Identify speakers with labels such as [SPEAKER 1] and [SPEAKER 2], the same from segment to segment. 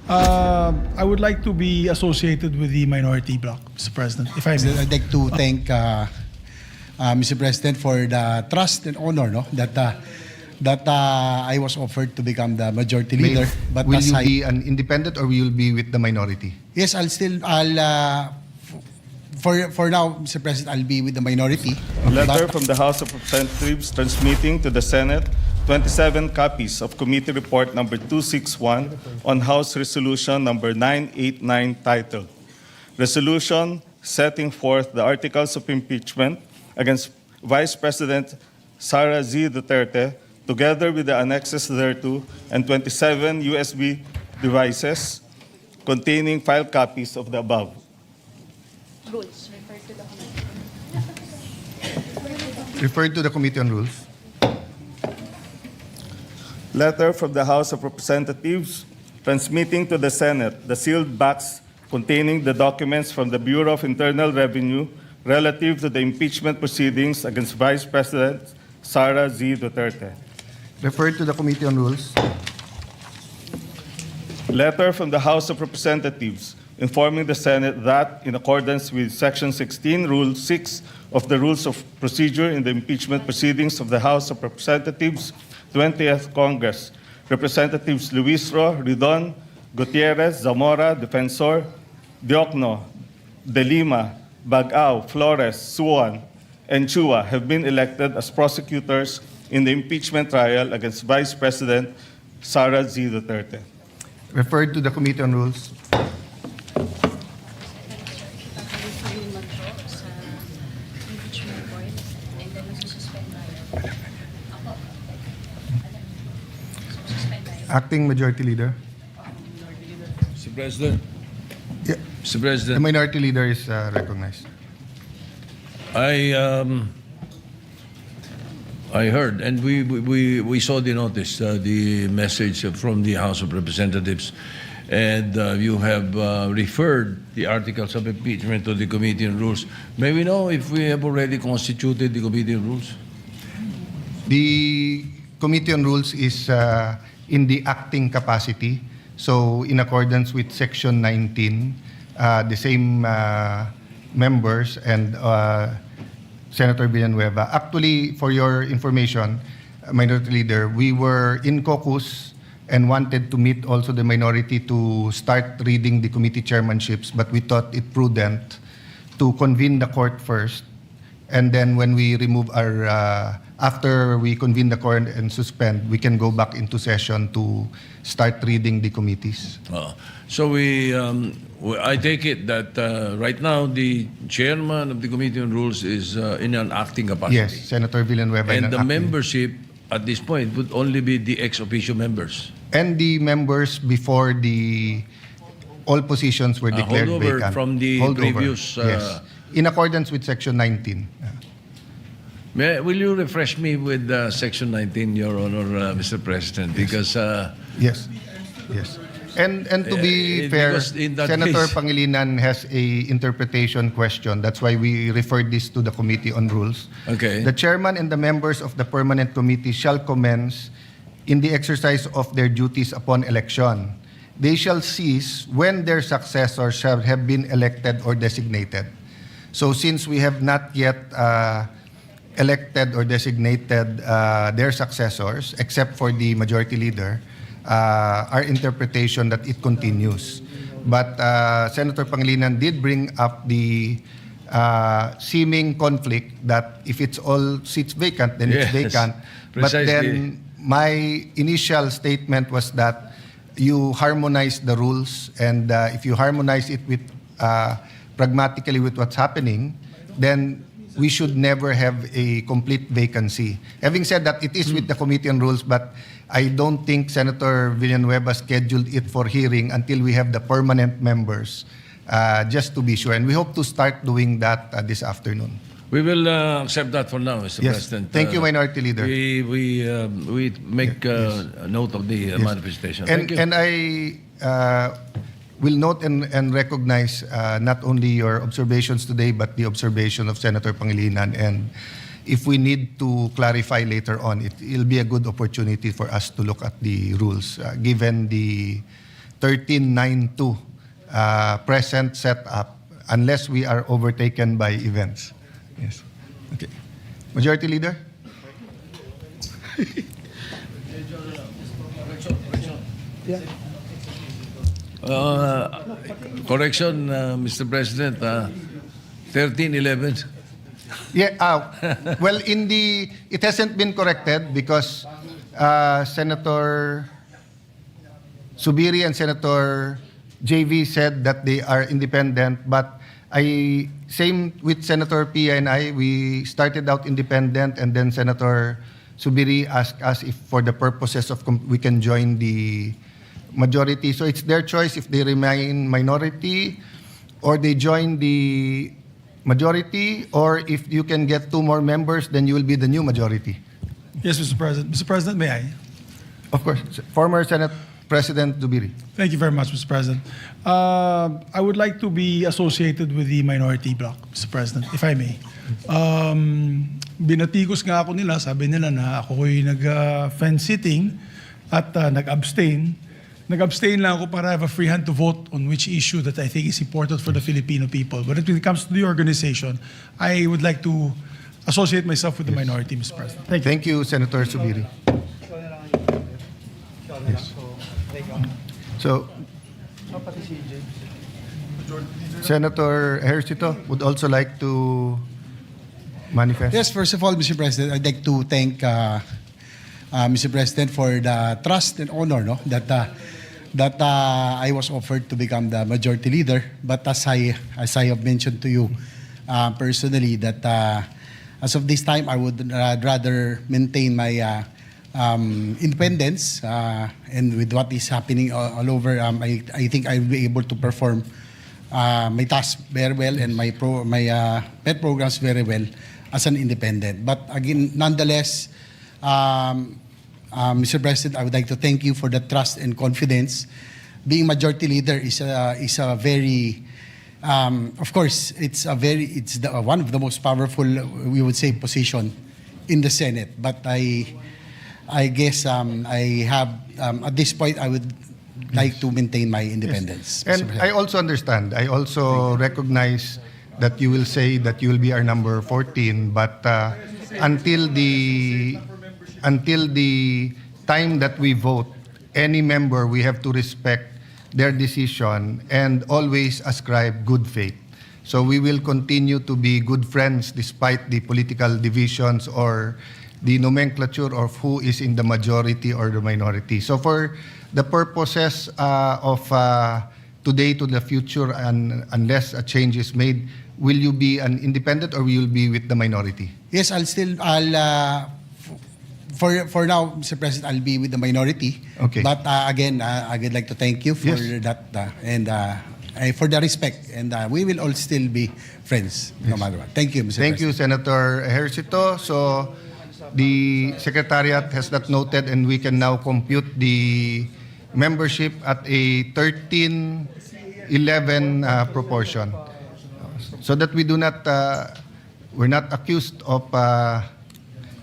[SPEAKER 1] I would like to be associated with the minority bloc, Mr. President, if I may.
[SPEAKER 2] I'd like to thank Mr. President for the trust and honor, no, that I was offered to become the majority leader. But
[SPEAKER 3] will you be an independent or will you be with the minority?
[SPEAKER 2] Yes, for now, Mr. President, I'll be with the minority.
[SPEAKER 4] Letter from the House of Representatives transmitting to the Senate 27 copies of Committee Report number 261 on House Resolution number 989 titled Resolution Setting Forth the Articles of Impeachment against Vice President Sara Z. Duterte, together with the annexes thereto, and 27 USB devices containing file copies of the above.
[SPEAKER 5] Rules.
[SPEAKER 3] Referred to the Committee on Rules.
[SPEAKER 4] Letter from the House of Representatives transmitting to the Senate the sealed box containing the documents from the Bureau of Internal Revenue relative to the impeachment proceedings against Vice President Sara Z. Duterte.
[SPEAKER 3] Referred to the Committee on Rules.
[SPEAKER 4] Letter from the House of Representatives informing the Senate that, in accordance with Section 16, Rule 6 of the Rules of Procedure in the impeachment proceedings of the House of Representatives, 20th Congress, Representatives Luis Ro, Ridon, Gutierrez, Zamora, Defensor, Diokno, De Lima, Bagao, Flores, Suan, and Chua have been elected as prosecutors in the impeachment trial against Vice President Sara Z. Duterte.
[SPEAKER 3] Referred to the Committee on Rules. Acting Majority Leader.
[SPEAKER 6] Mr. President.
[SPEAKER 3] Yeah.
[SPEAKER 6] Mr.
[SPEAKER 3] The
[SPEAKER 6] President,
[SPEAKER 3] Minority Leader is recognized.
[SPEAKER 6] I heard, and we saw the notice, the message from the House of Representatives, and you have referred the articles of impeachment to the Committee on Rules. May we know if we have already constituted the Committee on Rules?
[SPEAKER 3] The Committee on Rules is in the acting capacity. So in accordance with Section 19, the same members and Senator Villanueva. Actually, for your information, Minority Leader, we were in caucus and wanted to meet also the minority to start reading the committee chairmanships, but we thought it prudent to convene the court first, and then when we remove our, after we convene the court and suspend, we can go back into session to start reading the committees.
[SPEAKER 6] So I take it that right now the chairman of the Committee on Rules is in an acting capacity.
[SPEAKER 3] Yes, Senator Villanueva.
[SPEAKER 6] And the membership at this point would only be the ex-officio members.
[SPEAKER 3] And the members before all positions were declared
[SPEAKER 6] holdover
[SPEAKER 3] vacant.
[SPEAKER 6] from the previous...
[SPEAKER 3] yes. In accordance with Section 19.
[SPEAKER 6] Will you refresh me with Section 19, Your Honor, Mr. President? Because...
[SPEAKER 3] Yes. Yes. And to be fair, Senator Pangilinan has a interpretation question. That's why we referred this to the Committee on Rules.
[SPEAKER 6] Okay.
[SPEAKER 3] The chairman and the members of the permanent committee shall commence in the exercise of their duties upon election. They shall cease when their successors shall have been elected or designated. So since we have not yet elected or designated their successors, except for the majority leader, our interpretation that it continues. But Senator Pangilinan did bring up the seeming conflict that if it's all seats vacant, then it's vacant.
[SPEAKER 6] Precisely.
[SPEAKER 3] But then my initial statement was that you harmonize the rules, and if you harmonize it with pragmatically with what's happening, then we should never have a complete vacancy. Having said that, it is with the Committee on Rules, but I don't think Senator Villanueva scheduled it for hearing until we have the permanent members, just to be sure. And we hope to start doing that this afternoon.
[SPEAKER 6] We will accept that for now, Mr. President.
[SPEAKER 3] Thank you, Minority Leader.
[SPEAKER 6] We make a note of the manifestation. Thank you.
[SPEAKER 3] And I will note and recognize not only your observations today, but the observation of Senator Pangilinan. And if we need to clarify later on, it'll be a good opportunity for us to look at the rules, given the 1392 present setup unless we are overtaken by events. Yes. Okay. Majority Leader?
[SPEAKER 6] Correction, Mr. President, 1311.
[SPEAKER 3] Yeah, well, it hasn't been corrected because Senator Zubiri and Senator JV said that they are independent, but same with Senator Pia and I, we started out independent, and then Senator Zubiri asked us if for the purposes of we can join the majority. So it's their choice if they remain minority or they join the majority, or if you can get 2 more members, then you will be the new majority.
[SPEAKER 1] Yes, Mr. President. Mr. President, may I?
[SPEAKER 3] Of course. Former Senate President Zubiri.
[SPEAKER 1] Thank you very much, Mr. President. I would like to be associated with the minority bloc, Mr. President, if I may. Binatikos nga ako nila, sabi nila na ako'y nag-fence sitting at nag-abstain. Nag-abstain lang ako para have a free hand to vote on which issue that I think is important for the Filipino people. But when it comes to the organization, I would like to associate myself with the minority, Mr. President. Thank you.
[SPEAKER 3] Thank you, Senator Zubiri. Yes. So, Senator Ejercito would also like to manifest.
[SPEAKER 2] Yes, first of all, Mr. President, I'd like to thank Mr. President for the trust and honor that I was offered to become the majority leader. But as I have mentioned to you personally, that as of this time, I would rather maintain my independence, and with what is happening all over, I think I'll be able to perform my tasks very well and my pet programs very well as an independent. But again, nonetheless, Mr. President, I would like to thank you for the trust and confidence. Being majority leader is a very, of course, it's one of the most powerful, we would say, position in the Senate. But I guess I have, at this point, I would like to maintain my independence.
[SPEAKER 3] Yes. And I also understand. I also recognize that you will say that you will be our number 14, but until the time that we vote, any member, we have to respect their decision and always ascribe good faith. So we will continue to be good friends despite the political divisions or the nomenclature of who is in the majority or the minority. So for the purposes of today to the future, and unless a change is made, will you be an independent or will you be with the minority?
[SPEAKER 2] Yes, for now, Mr. President, I'll be with the minority.
[SPEAKER 3] Okay.
[SPEAKER 2] But again, I would like to thank you for that and for the respect. And we will all still be friends, no matter what. Thank you, Mr.
[SPEAKER 3] Thank you,
[SPEAKER 2] President.
[SPEAKER 3] Senator Ejercito. So the Secretariat has that noted, and we can now compute the membership at a 13-11 proportion, so that we do not, we're not accused of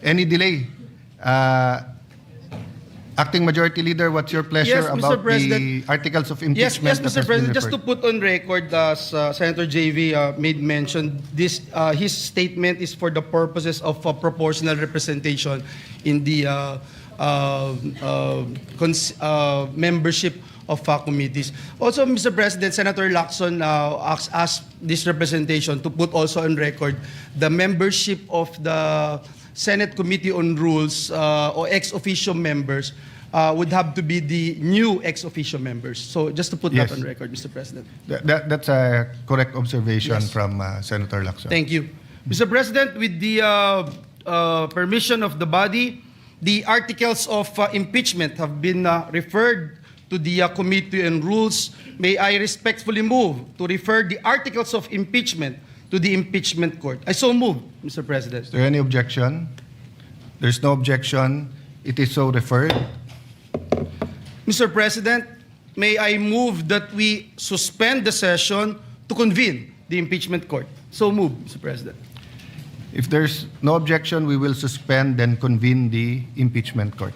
[SPEAKER 3] any delay. Acting Majority Leader, what's your pleasure
[SPEAKER 7] Yes, Mr.
[SPEAKER 3] about the
[SPEAKER 7] President.
[SPEAKER 3] articles of
[SPEAKER 7] Yes,
[SPEAKER 3] impeachment? that
[SPEAKER 7] Mr.
[SPEAKER 3] has been
[SPEAKER 7] President, just to
[SPEAKER 3] referred?
[SPEAKER 7] put on record, as Senator JV made mention, his statement is for the purposes of proportional representation in the membership of committees. Also, Mr. President, Senator Lacson asked this representation to put also on record the membership of the Senate Committee on Rules or ex officio members would have to be the new ex officio members. So just to put
[SPEAKER 3] Yes.
[SPEAKER 7] that on record, Mr. President.
[SPEAKER 3] That's a correct observation
[SPEAKER 7] Yes.
[SPEAKER 3] from Senator Lacson.
[SPEAKER 7] Thank you. Mr. President, with the permission of the body, the articles of impeachment have been referred to the Committee on Rules. May I respectfully move to refer the articles of impeachment to the impeachment court. I so move, Mr. President.
[SPEAKER 3] Is there any objection? There's no objection. It is so referred.
[SPEAKER 7] Mr. President, may I move that we suspend the session to convene the impeachment court. So move, Mr. President.
[SPEAKER 3] If there's no objection, we will suspend and convene the impeachment court.